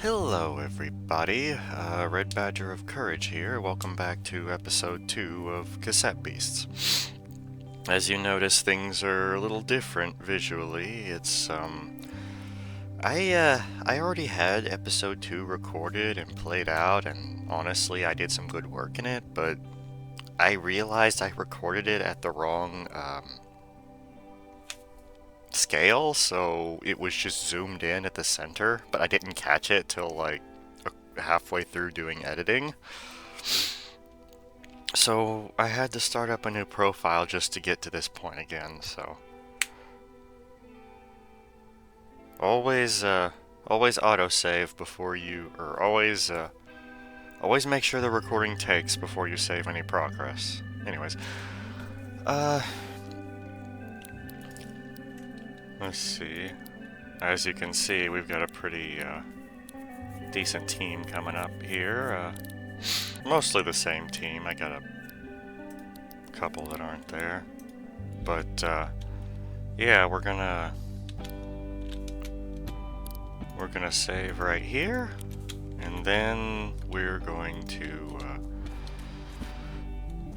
Hello everybody, Red Badger of Courage here. Welcome back to episode 2 of Cassette Beasts. As you notice, things are a little different visually. I already had episode 2 recorded and played out, and honestly, I did some good work in it, but I realized I recorded it at the wrong, scale, so it was just zoomed in at the center, but I didn't catch it till like halfway through doing editing. So I had to start up a new profile just to get to this point again, so always always autosave before you or always make sure the recording takes before you save any progress. Anyways, uh let's see. As you can see, we've got a pretty decent team coming up here. Mostly the same team. I got a couple that aren't there. But yeah, we're gonna save right here, and then we're going to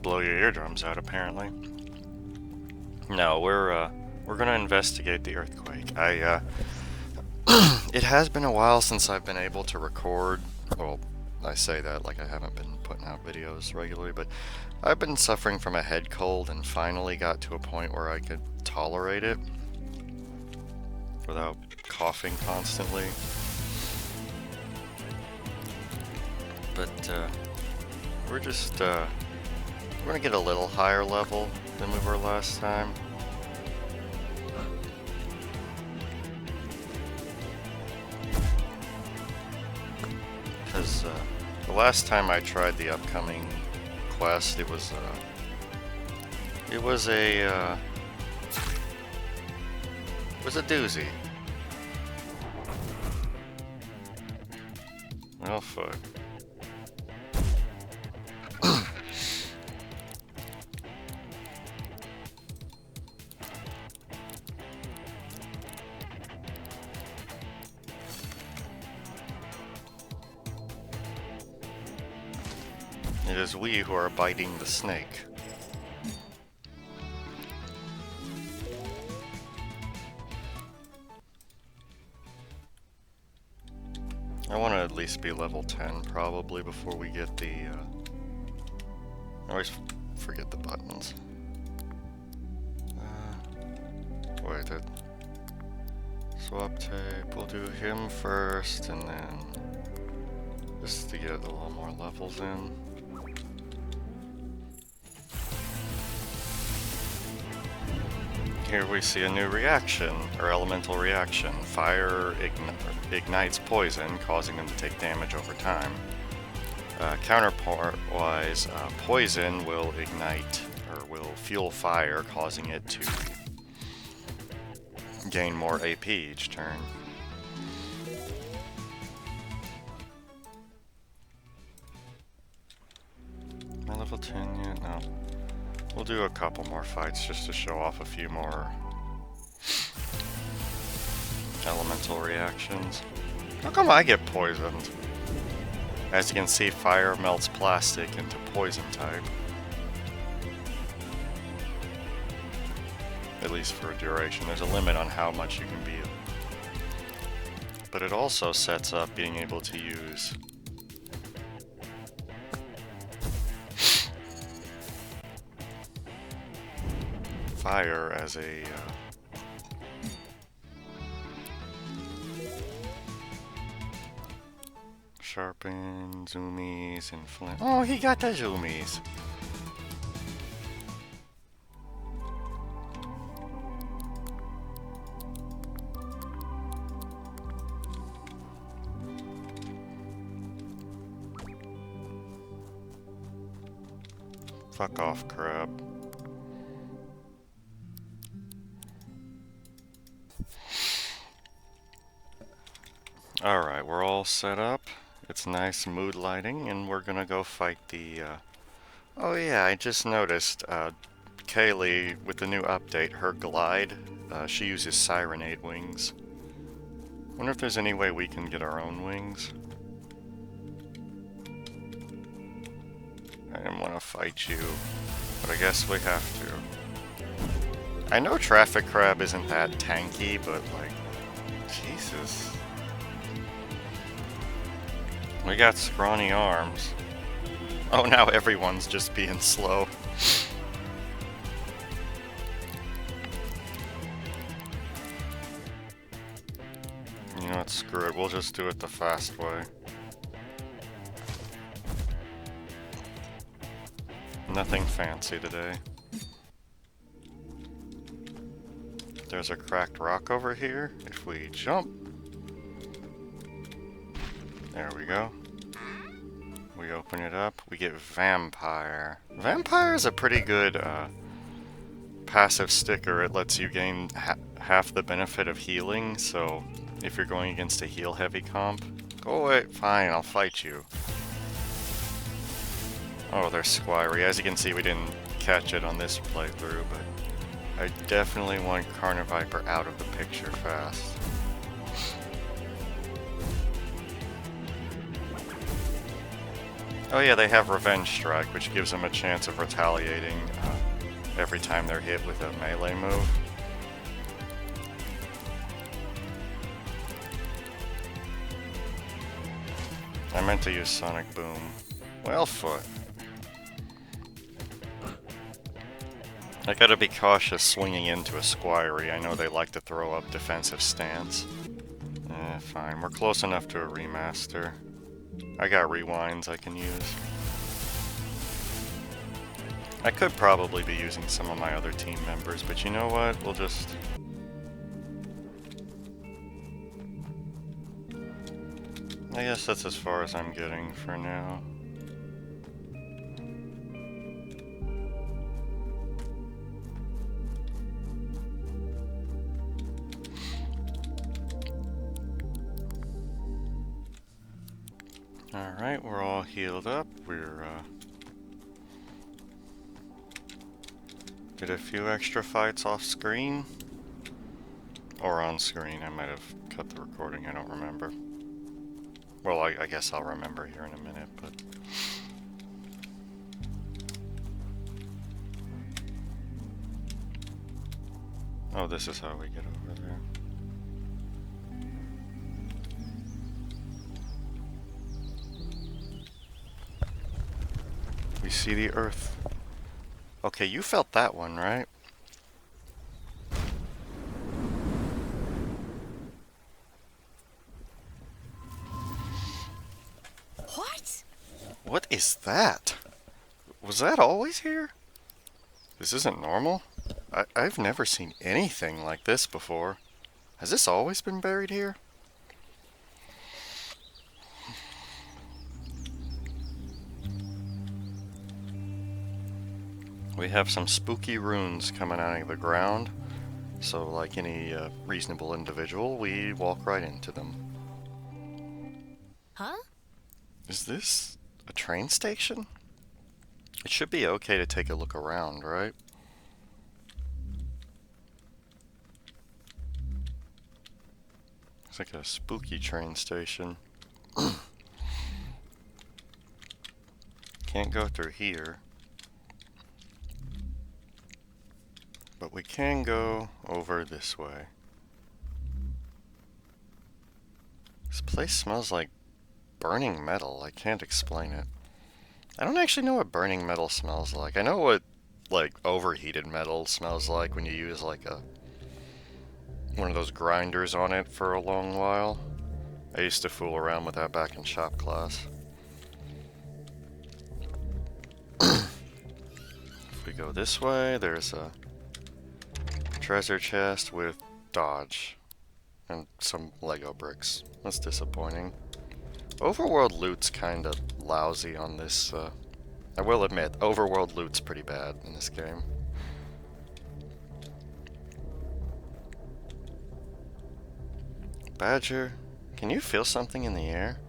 blow your eardrums out. Apparently, no, we're gonna investigate the earthquake. It has been a while since I've been able to record. Well, I say that like I haven't been putting out videos regularly, but I've been suffering from a head cold and finally got to a point where I could tolerate it without coughing constantly. But we're gonna get a little higher level than we were last time. Because the last time I tried the upcoming quest, it was a doozy. Oh fuck. It is we who are biting the snake. I want to at least be level 10 probably before we get the, I always forget the buttons. Wait, swap tape, we'll do him first, and then just to get a little more levels in. Here we see a new reaction, or elemental reaction. Fire ignites poison, causing them to take damage over time. Counterpart-wise, poison will ignite, or will fuel fire, causing it to gain more AP each turn. Am I level 10 yet? No. We'll do a couple more fights just to show off a few more elemental reactions. How come I get poisoned? As you can see, fire melts plastic into poison type. At least for a duration. There's a limit on how much you can be. But it also sets up being able to use fire as a sharpen, zoomies, and flint. Oh, he got the zoomies. Fuck off, crab. Alright, we're all set up. It's nice mood lighting, and we're gonna go fight the, Oh yeah, I just noticed, Kaylee, with the new update, her glide, she uses Sirenade wings. Wonder if there's any way we can get our own wings. I didn't want to fight you, but I guess we have to. I know Traffic Crab isn't that tanky, but like, Jesus. We got scrawny arms. Oh, now everyone's just being slow. You know what, screw it, we'll just do it the fast way. Nothing fancy today. There's a cracked rock over here. If we jump... There we go. We open it up, we get Vampire. Vampire is a pretty good passive sticker. It lets you gain half the benefit of healing, so if you're going against a heal-heavy comp... Go away, fine, I'll fight you. Oh, there's Squiry. As you can see, we didn't catch it on this playthrough, but I definitely want Carniviper out of the picture fast. Oh yeah, they have Revenge Strike, which gives them a chance of retaliating every time they're hit with a melee move. I meant to use Sonic Boom. Well, foot. I gotta be cautious swinging into a Squiry. I know they like to throw up defensive stance. Fine. We're close enough to a remaster. I got rewinds I can use. I could probably be using some of my other team members, but you know what? We'll just... I guess that's as far as I'm getting for now. Alright, we're all healed up. We're, did a few extra fights off screen. Or on screen. I might have cut the recording, I don't remember. Well, I guess I'll remember here in a minute, but... Oh, this is how we get over there. We see the Earth. Okay, you felt that one, right? What? What is that? Was that always here? This isn't normal. I've never seen anything like this before. Has this always been buried here? We have some spooky runes coming out of the ground. So like any reasonable individual, we walk right into them. Huh? Is this a train station? It should be okay to take a look around, right? It's like a spooky train station. Can't go through here. But we can go over this way. This place smells like burning metal. I can't explain it. I don't actually know what burning metal smells like. I know what, like, overheated metal smells like when you use, like, one of those grinders on it for a long while. I used to fool around with that back in shop class. If we go this way, there's a treasure chest with dodge and some Lego bricks. That's disappointing. Overworld loot's kind of lousy on this. I will admit, overworld loot's pretty bad in this game. Badger, can you feel something in the air?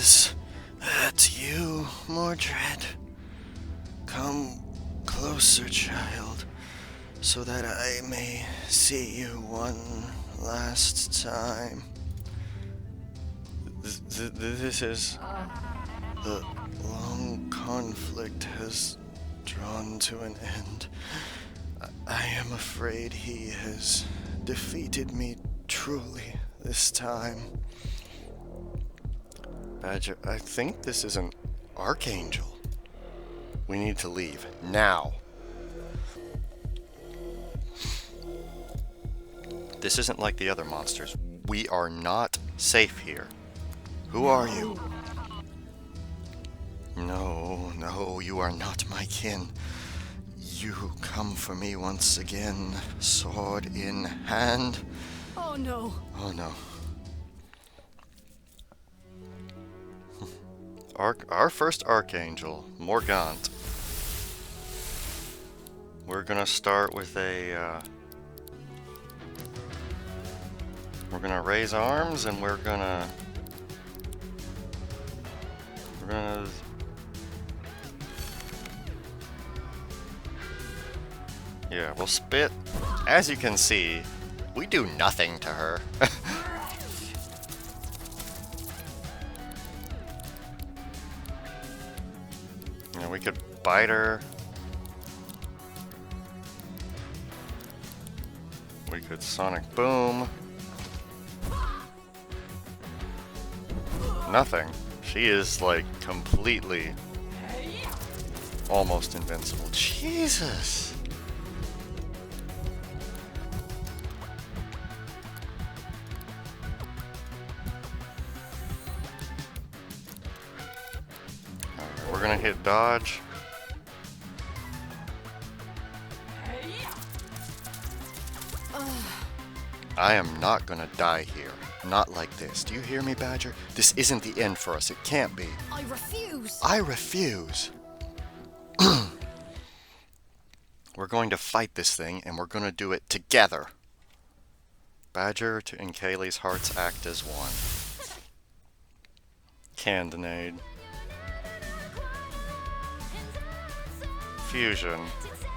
Is that you, Mordred? Come closer, child, so that I may see you one last time. This is... The long conflict has drawn to an end. I am afraid he has defeated me truly this time. Badger, I think this is an archangel. We need to leave now. This isn't like the other monsters. We are not safe here. Who are you? No, you are not my kin. You come for me once again, sword in hand. Oh no. Oh no. Our first archangel, Morgant. We're gonna start with a, we're gonna raise arms and we're gonna yeah, we'll spit. As you can see, we do nothing to her. Yeah, we could bite her. We could sonic boom. Nothing. She is like completely almost invincible. Jesus. Alright, we're gonna hit dodge. I am not gonna die here. Not like this. Do you hear me, Badger? This isn't the end for us. It can't be. I refuse. I refuse. We're going to fight this thing, and we're going to do it together. Badger and Kaylee's hearts act as one. Candonade. Fusion.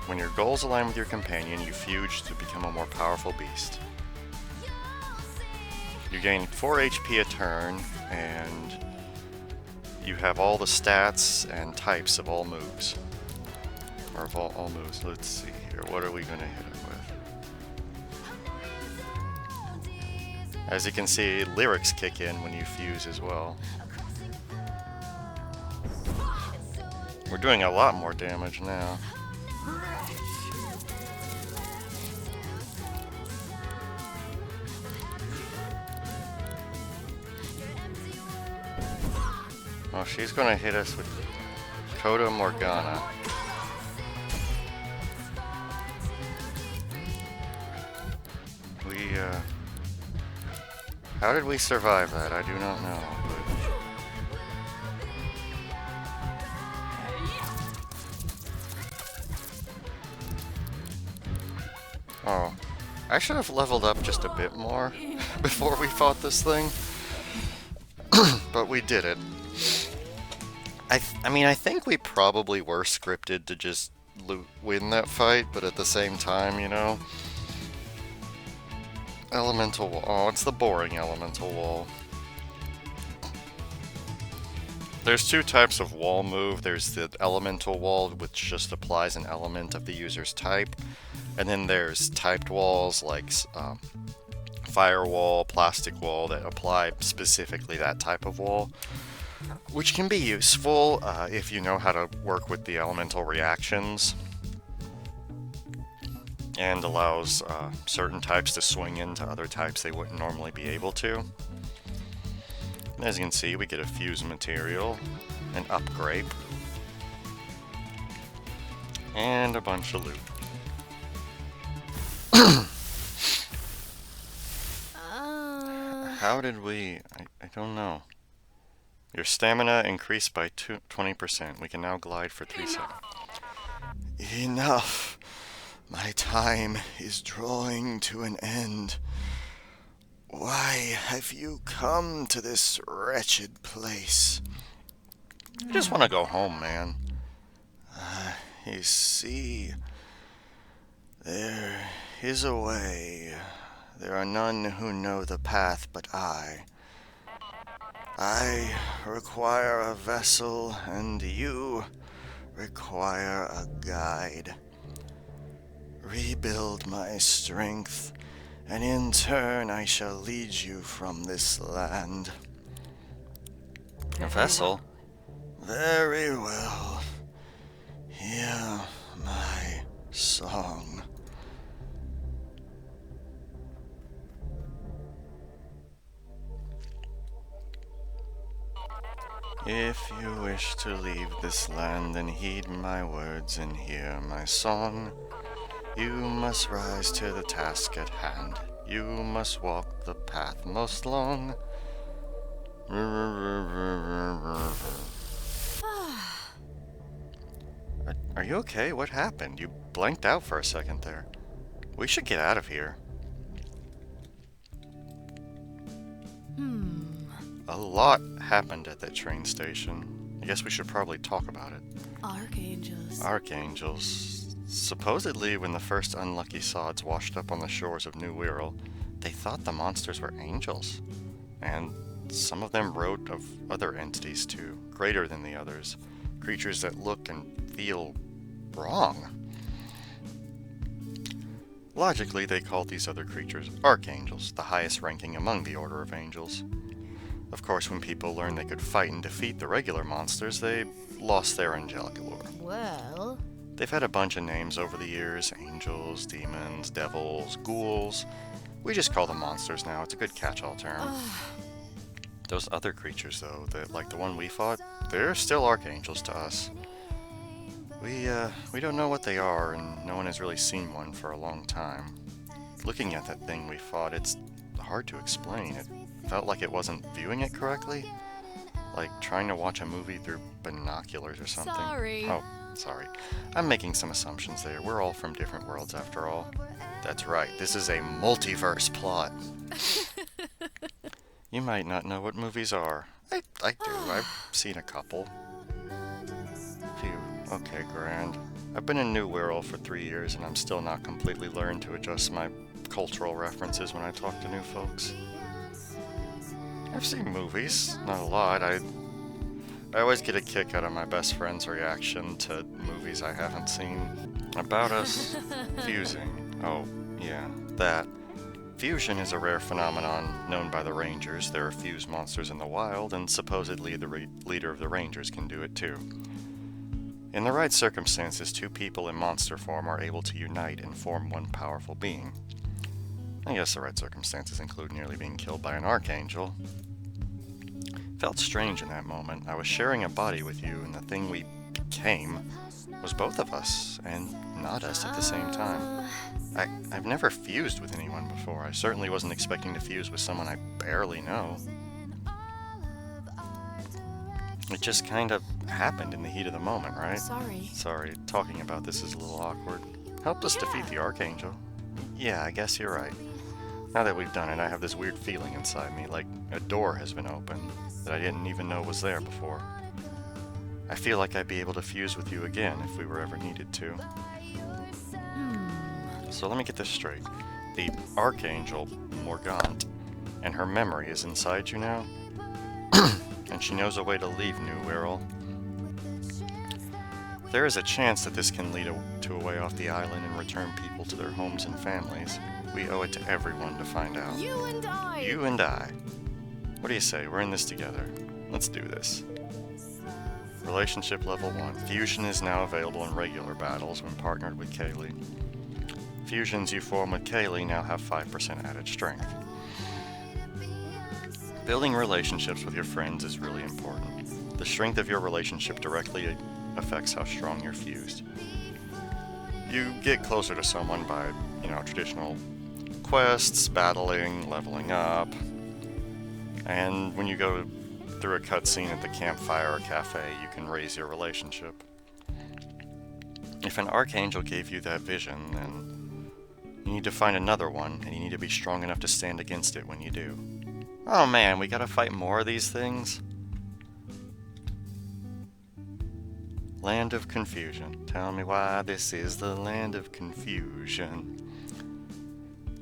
When your goals align with your companion, you fuse to become a more powerful beast. You gain 4 HP a turn, and you have all the stats and types of all moves. Or of all moves. Let's see here. What are we going to hit it with? As you can see, lyrics kick in when you fuse as well. We're doing a lot more damage now. Oh, she's gonna hit us with Coda Morgana. How did we survive that? I do not know. But... Oh, I should have leveled up just a bit more before we fought this thing. But we did it. I mean, I think we probably were scripted to just win that fight, but at the same time, you know... Elemental wall. Oh, it's the boring elemental wall. There's two types of wall move. There's the elemental wall, which just applies an element of the user's type. And then there's typed walls like firewall, plastic wall that apply specifically that type of wall. Which can be useful if you know how to work with the elemental reactions. And allows certain types to swing into other types they wouldn't normally be able to. And as you can see, we get a fuse material, an upgrade, and a bunch of loot. How did we... I don't know. Your stamina increased by 20%. We can now glide for 3 seconds. Enough. My time is drawing to an end. Why have you come to this wretched place? I just want to go home, man. You see, there is a way. There are none who know the path but I. I require a vessel, and you require a guide. Rebuild my strength, and in turn I shall lead you from this land. A vessel? Very well. Hear my song. If you wish to leave this land, then heed my words and hear my song. You must rise to the task at hand. You must walk the path most long. Are you okay? What happened? You blanked out for a second there. We should get out of here. A lot happened at that train station. I guess we should probably talk about it. Archangels. Archangels. Supposedly, when the first unlucky sods washed up on the shores of New Wirral, they thought the monsters were angels. And some of them wrote of other entities too, greater than the others. Creatures that look and feel wrong. Logically, they called these other creatures archangels, the highest ranking among the order of angels. Of course, when people learned they could fight and defeat the regular monsters, they lost their angelic allure. Well, They've had a bunch of names over the years: angels, demons, devils, ghouls. We just call them monsters now. It's a good catch-all term. Those other creatures, though, that like the one we fought, they're still archangels to us. We don't know what they are, and no one has really seen one for a long time. Looking at that thing we fought, it's hard to explain. It felt like it wasn't viewing it correctly. Like trying to watch a movie through binoculars or something. Sorry. Oh, sorry. I'm making some assumptions there. We're all from different worlds after all. That's right, this is a multiverse plot. You might not know what movies are. I do. I've seen a couple. Phew. Okay, grand. I've been in New Wirral for 3 years, and I'm still not completely learned to adjust my cultural references when I talk to new folks. I've seen movies, not a lot. I always get a kick out of my best friend's reaction to movies I haven't seen. About us fusing. Oh, yeah, that. Fusion is a rare phenomenon known by the Rangers. There are fused monsters in the wild, and supposedly the leader of the Rangers can do it too. In the right circumstances, two people in monster form are able to unite and form one powerful being. I guess the right circumstances include nearly being killed by an archangel. Felt strange in that moment. I was sharing a body with you, and the thing we became was both of us, and not us at the same time. I've never fused with anyone before. I certainly wasn't expecting to fuse with someone I barely know. It just kind of happened in the heat of the moment, right? Sorry, talking about this is a little awkward. Helped us defeat the Archangel. Yeah, I guess you're right. Now that we've done it, I have this weird feeling inside me, like a door has been opened that I didn't even know was there before. I feel like I'd be able to fuse with you again if we were ever needed to. So let me get this straight. The Archangel, Morgant, and her memory is inside you now? And she knows a way to leave New Wirral. There is a chance that this can lead to a way off the island and return people to their homes and families. We owe it to everyone to find out. You and I. You and I. What do you say? We're in this together. Let's do this. Relationship level 1. Fusion is now available in regular battles when partnered with Kaylee. Fusions you form with Kaylee now have 5% added strength. Building relationships with your friends is really important. The strength of your relationship directly affects how strong you're fused. You get closer to someone by, traditional quests, battling, leveling up. And when you go through a cutscene at the campfire or cafe, you can raise your relationship. If an archangel gave you that vision, then, You need to find another one, and you need to be strong enough to stand against it when you do. Oh man, we gotta fight more of these things? Land of Confusion. Tell me why this is the land of confusion.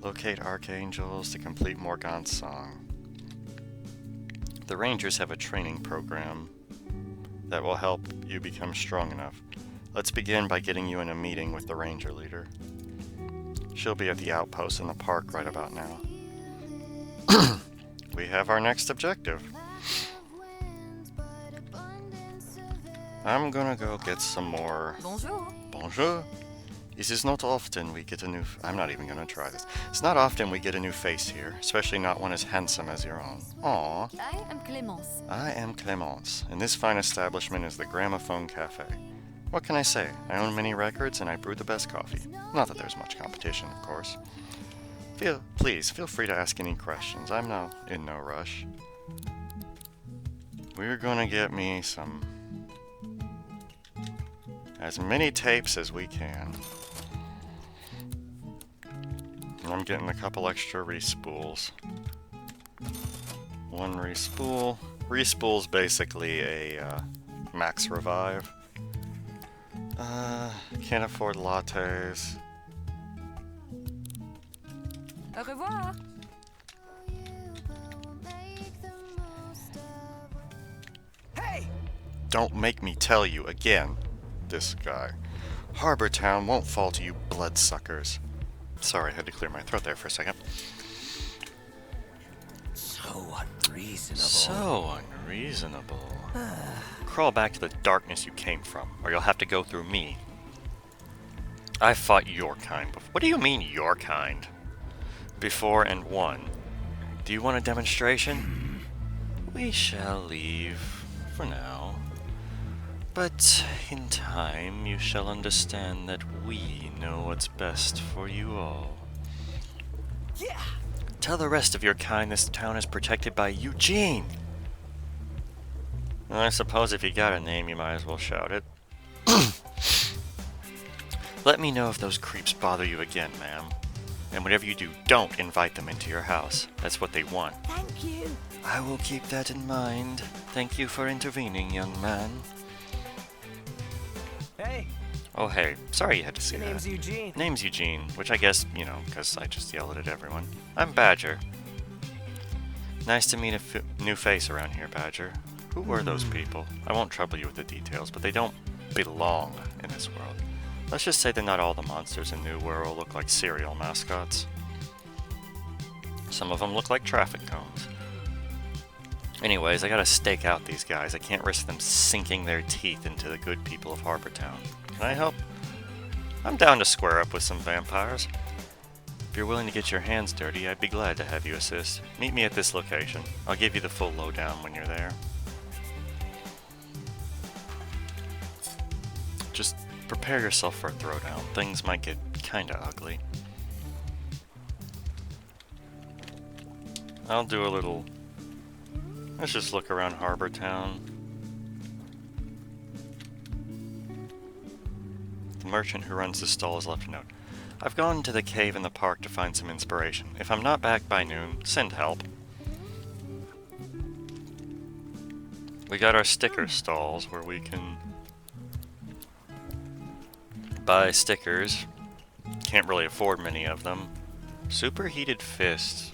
Locate archangels to complete Morgan's song. The Rangers have a training program that will help you become strong enough. Let's begin by getting you in a meeting with the Ranger leader. She'll be at the outpost in the park right about now. We have our next objective. I'm gonna go get some more... Bonjour. Bonjour. It is not often we get a new... I'm not even gonna try this. It's not often we get a new face here, especially not one as handsome as your own. Aww. I am Clémence. I am Clémence, and this fine establishment is the Gramophone Cafe. What can I say? I own many records and I brew the best coffee. Not that there's much competition, of course. Please, feel free to ask any questions. I'm in no rush. We're gonna get me as many tapes as we can. And I'm getting a couple extra respools. One respool. Respool's basically a max revive. Can't afford lattes. Au revoir. Hey! Don't make me tell you again. This guy. Harbor Town won't fall to you bloodsuckers. Sorry, I had to clear my throat there for a second. So unreasonable. So unreasonable. Crawl back to the darkness you came from, or you'll have to go through me. I fought your kind before. What do you mean, your kind? Before and won. Do you want a demonstration? We shall leave for now. But in time, you shall understand that we know what's best for you all. Yeah! Tell the rest of your kind this town is protected by Eugene. Well, I suppose if you got a name, you might as well shout it. Let me know if those creeps bother you again, ma'am. And whatever you do, don't invite them into your house. That's what they want. Thank you. I will keep that in mind. Thank you for intervening, young man. Hey, Oh, hey. Sorry you had to see your that. name's Eugene. Name's Eugene, which I guess, because I just yell it at everyone. I'm Badger. Nice to meet a new face around here, Badger. Who were those people? I won't trouble you with the details, but they don't belong in this world. Let's just say that not all the monsters in New World look like cereal mascots. Some of them look like traffic cones. Anyways, I gotta stake out these guys. I can't risk them sinking their teeth into the good people of Harbor Town. Can I help? I'm down to square up with some vampires. If you're willing to get your hands dirty, I'd be glad to have you assist. Meet me at this location. I'll give you the full lowdown when you're there. Just prepare yourself for a throwdown. Things might get kinda ugly. I'll do a little... Let's just look around Harbor Town. The merchant who runs the stall has left a note. I've gone to the cave in the park to find some inspiration. If I'm not back by noon, send help. We got our sticker stalls where we can buy stickers. Can't really afford many of them. Superheated fists.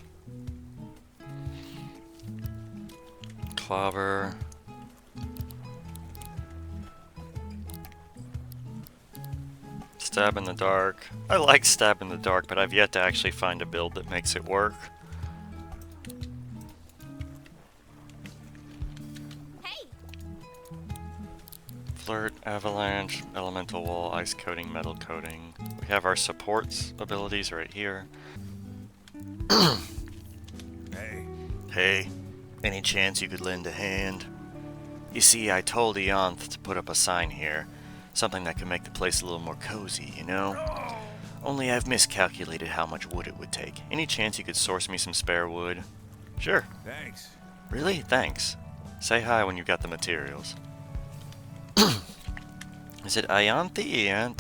Clobber. Stab in the dark. I like stab in the dark, but I've yet to actually find a build that makes it work. Hey. Flirt, avalanche, elemental wall, ice coating, metal coating. We have our supports abilities right here. Hey. Hey, any chance you could lend a hand? You see, I told Eonth to put up a sign here. Something that could make the place a little more cozy, you know? Only I've miscalculated how much wood it would take. Any chance you could source me some spare wood? Sure. Thanks. Really? Thanks. Say hi when you've got the materials. Is it Ianthe?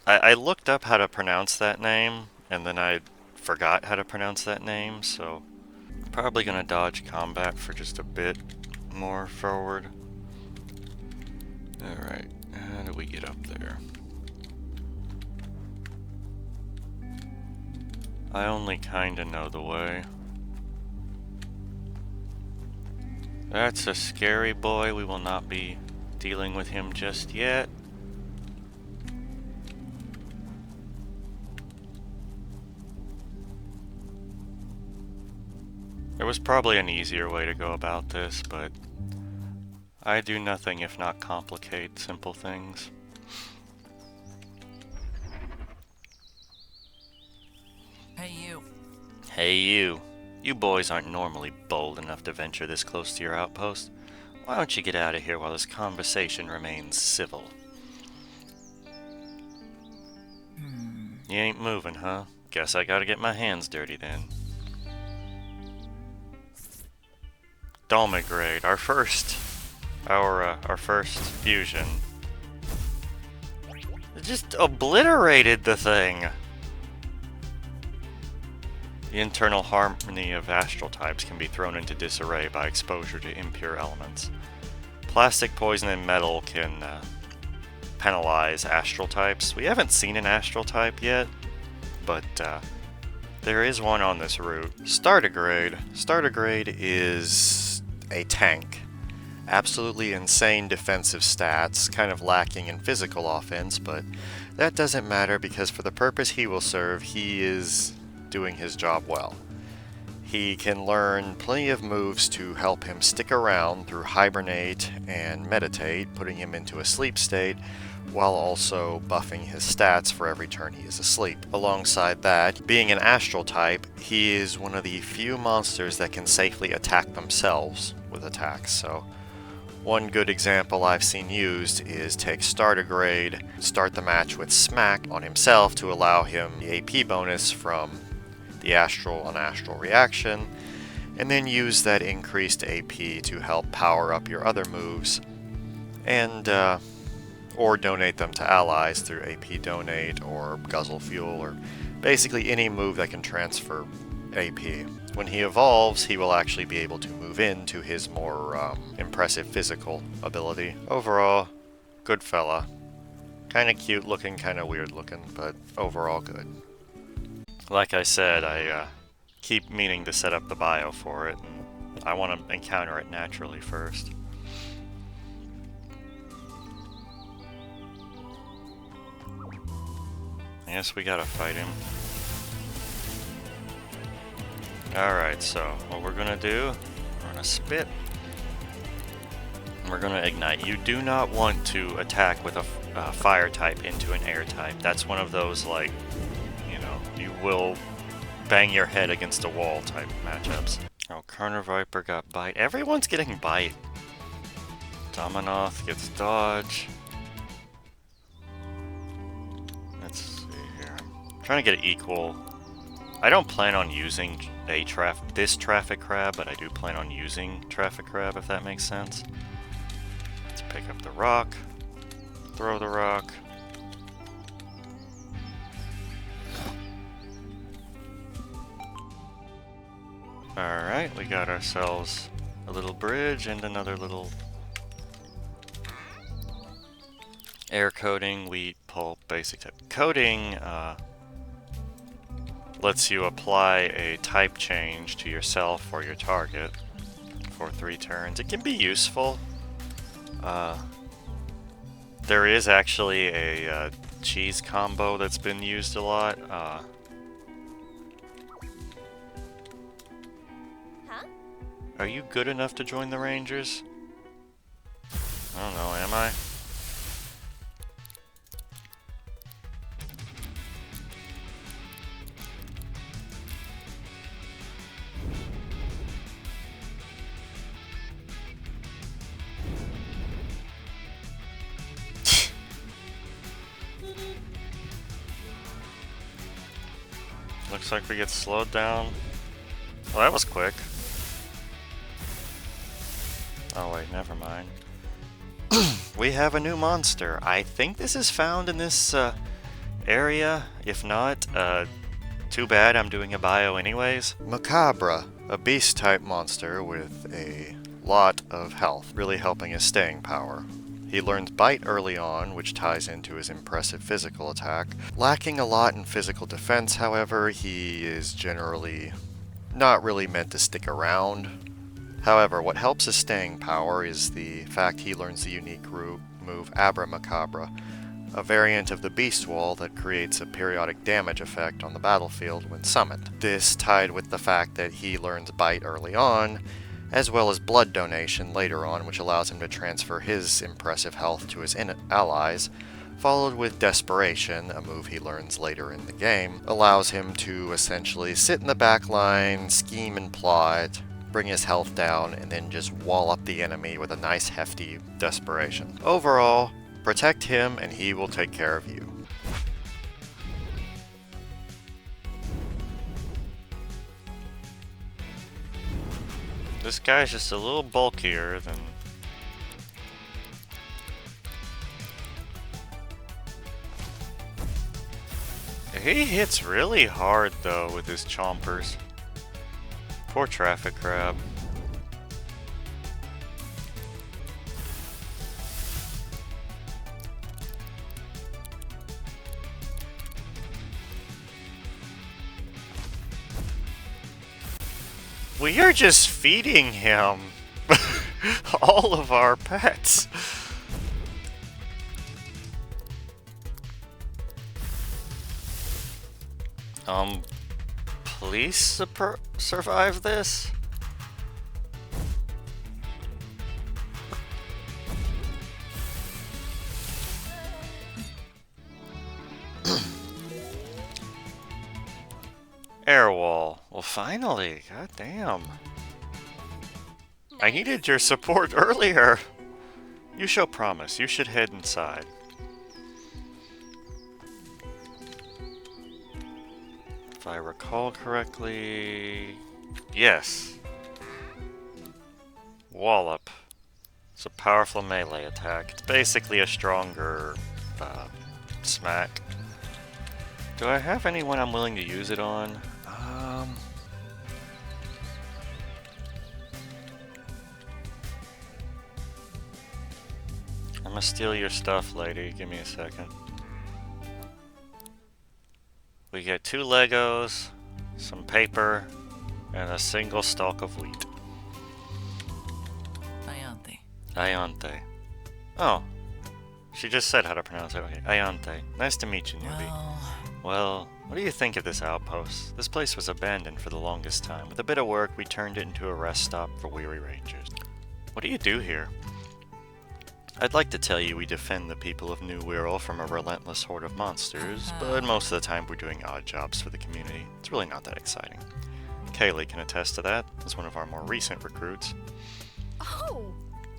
I looked up how to pronounce that name, and then I forgot how to pronounce that name, so probably gonna dodge combat for just a bit more forward. Alright, how do we get up there? I only kinda know the way. That's a scary boy. We will not be dealing with him just yet. There was probably an easier way to go about this, but I do nothing if not complicate simple things. Hey, you. Hey you. You boys aren't normally bold enough to venture this close to your outpost. Why don't you get out of here while this conversation remains civil? You ain't moving, huh? Guess I gotta get my hands dirty then. Domigrade, our first fusion. It just obliterated the thing. The internal harmony of astral types can be thrown into disarray by exposure to impure elements. Plastic, poison, and metal can penalize astral types. We haven't seen an astral type yet, but there is one on this route. Startigrade. Startigrade is a tank. Absolutely insane defensive stats, kind of lacking in physical offense, but that doesn't matter because for the purpose he will serve, he is doing his job well. He can learn plenty of moves to help him stick around through hibernate and meditate, putting him into a sleep state, while also buffing his stats for every turn he is asleep. Alongside that, being an astral type, he is one of the few monsters that can safely attack themselves with attacks. So one good example I've seen used is take Startigrade, start the match with Smack on himself to allow him the AP bonus from the astral on astral reaction, and then use that increased AP to help power up your other moves, and or donate them to allies through AP donate or guzzle fuel, or basically any move that can transfer AP. When he evolves, he will actually be able to move into his more impressive physical ability. Overall, good fella. Kinda cute looking, kinda weird looking, but overall good. Like I said, I keep meaning to set up the bio for it, and I want to encounter it naturally first. I guess we gotta fight him. Alright, so what we're gonna do, we're gonna spit, and we're gonna ignite. You do not want to attack with a fire type into an air type. That's one of those, like, you will bang your head against a wall type matchups. Oh, Carner Viper got bite. Everyone's getting bite. Dominoth gets dodge. Let's see here. I'm trying to get it equal. I don't plan on using this traffic crab, but I do plan on using traffic crab, if that makes sense. Let's pick up the rock. Throw the rock. Alright, we got ourselves a little bridge and another little air coating, wheat, pulp, basic type. Coating lets you apply a type change to yourself or your target for 3 turns. It can be useful. There is actually a cheese combo that's been used a lot. Are you good enough to join the Rangers? I don't know, am I? Looks like we get slowed down. Well, that was quick. Oh wait, never mind. We have a new monster. I think this is found in this area? If not, too bad, I'm doing a bio anyways. Macabre, a beast-type monster with a lot of health, really helping his staying power. He learns Bite early on, which ties into his impressive physical attack. Lacking a lot in physical defense, however, he is generally not really meant to stick around. However, what helps his staying power is the fact he learns the unique move Abra Macabre, a variant of the Beast Wall that creates a periodic damage effect on the battlefield when summoned. This tied with the fact that he learns Bite early on, as well as Blood Donation later on, which allows him to transfer his impressive health to his allies, followed with Desperation, a move he learns later in the game, allows him to essentially sit in the back line, scheme and plot, bring his health down, and then just wall up the enemy with a nice hefty Desperation. Overall, protect him and he will take care of you. This guy's just a little bulkier than... He hits really hard though with his chompers. Poor traffic crab. We are just feeding him all of our pets. Please survive this? Air wall. Well, finally. God damn. I needed your support earlier. You show promise. You should head inside. If I recall correctly... Yes. Wallop. It's a powerful melee attack. It's basically a stronger smack. Do I have anyone I'm willing to use it on? I'm gonna steal your stuff, lady. Give me a second. We get 2 Legos, some paper, and a single stalk of wheat. Ayante. Ayante. Oh. She just said how to pronounce it. Okay. Ayante. Nice to meet you, newbie. Well, what do you think of this outpost? This place was abandoned for the longest time. With a bit of work, we turned it into a rest stop for weary rangers. What do you do here? I'd like to tell you we defend the people of New Wirral from a relentless horde of monsters, but most of the time we're doing odd jobs for the community. It's really not that exciting. Kaylee can attest to that, as one of our more recent recruits. Oh!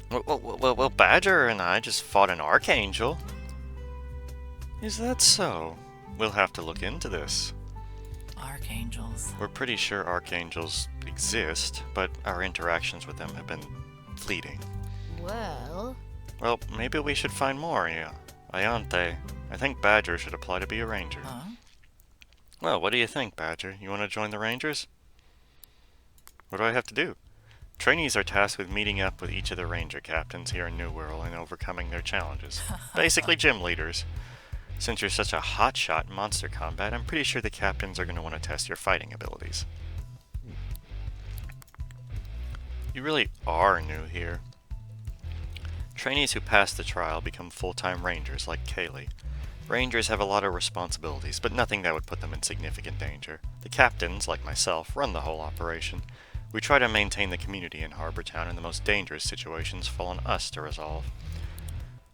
Well, Badger and I just fought an Archangel. Is that so? We'll have to look into this. Archangels. We're pretty sure Archangels exist, but our interactions with them have been fleeting. Well... Well, maybe we should find more, yeah. Ayante. I think Badger should apply to be a ranger. Huh? Well, what do you think, Badger? You want to join the Rangers? What do I have to do? Trainees are tasked with meeting up with each of the ranger captains here in New Wirral and overcoming their challenges. Basically gym leaders. Since you're such a hotshot in monster combat, I'm pretty sure the captains are going to want to test your fighting abilities. You really are new here. Trainees who pass the trial become full-time rangers like Kaylee. Rangers have a lot of responsibilities, but nothing that would put them in significant danger. The captains, like myself, run the whole operation. We try to maintain the community in Harbor Town, and the most dangerous situations fall on us to resolve.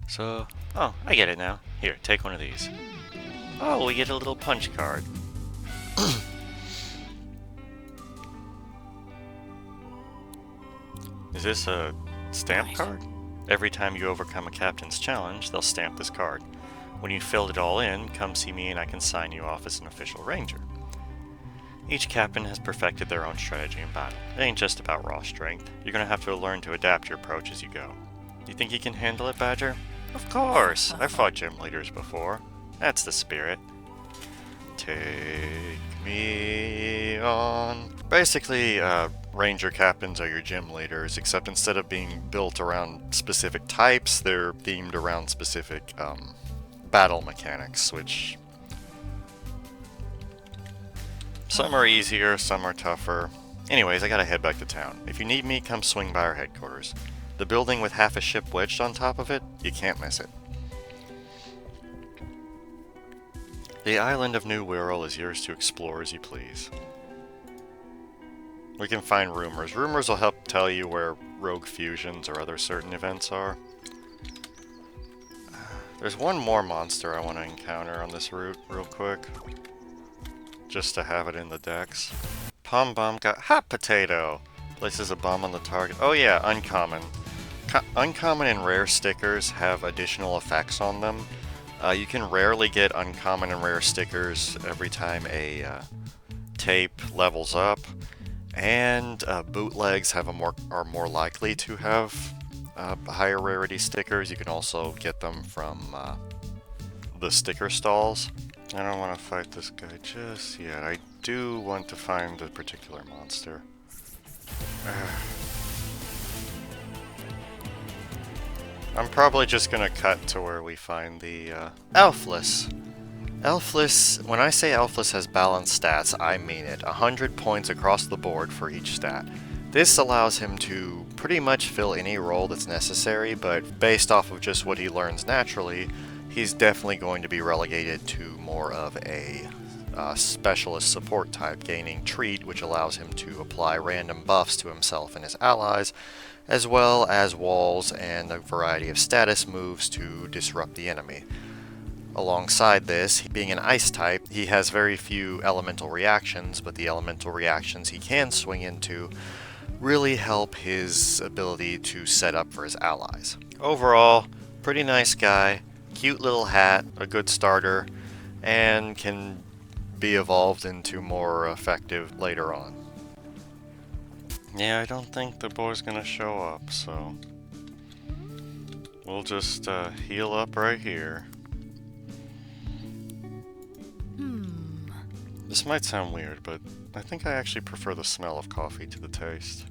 So, oh, I get it now. Here, take one of these. Oh, we get a little punch card. Is this a stamp card? Every time you overcome a captain's challenge, they'll stamp this card. When you've filled it all in, come see me and I can sign you off as an official ranger. Each captain has perfected their own strategy in battle. It ain't just about raw strength. You're gonna have to learn to adapt your approach as you go. Do you think you can handle it, Badger? Of course! I've fought gym leaders before. That's the spirit. Take me on. Basically, ranger captains are your gym leaders, except instead of being built around specific types, they're themed around specific battle mechanics, which some are easier, some are tougher. Anyways, I gotta head back to town. If you need me, come swing by our headquarters. The building with half a ship wedged on top of it, you can't miss it. The island of New Wirral is yours to explore as you please. We can find rumors. Rumors will help tell you where rogue fusions or other certain events are. There's one more monster I want to encounter on this route real quick. Just to have it in the decks. Pom Bomb got hot potato! Places a bomb on the target. Oh yeah, uncommon. Uncommon and rare stickers have additional effects on them. You can rarely get uncommon and rare stickers every time a tape levels up, and bootlegs are more likely to have higher rarity stickers. You can also get them from the sticker stalls. I don't want to fight this guy just yet. I do want to find a particular monster. I'm probably just gonna cut to where we find the Elfless. Elfless, when I say Elfless has balanced stats, I mean it. 100 points across the board for each stat. This allows him to pretty much fill any role that's necessary, but based off of just what he learns naturally, he's definitely going to be relegated to more of a specialist support type, gaining Treat, which allows him to apply random buffs to himself and his allies, as well as walls and a variety of status moves to disrupt the enemy. Alongside this, being an ice type, he has very few elemental reactions, but the elemental reactions he can swing into really help his ability to set up for his allies. Overall, pretty nice guy, cute little hat, a good starter, and can be evolved into more effective later on. Yeah, I don't think the boy's gonna show up, so we'll just heal up right here. This might sound weird, but I think I actually prefer the smell of coffee to the taste.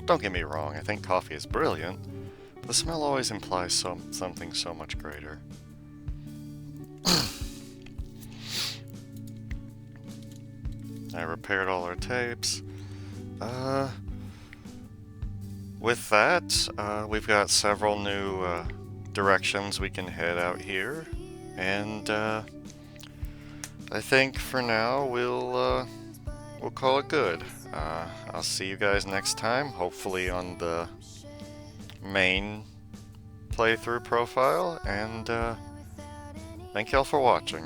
Don't get me wrong, I think coffee is brilliant, but the smell always implies something so much greater. I repaired all our tapes. With that, we've got several new directions we can head out here, and I think for now we'll call it good. I'll see you guys next time, hopefully on the main playthrough profile, and thank y'all for watching.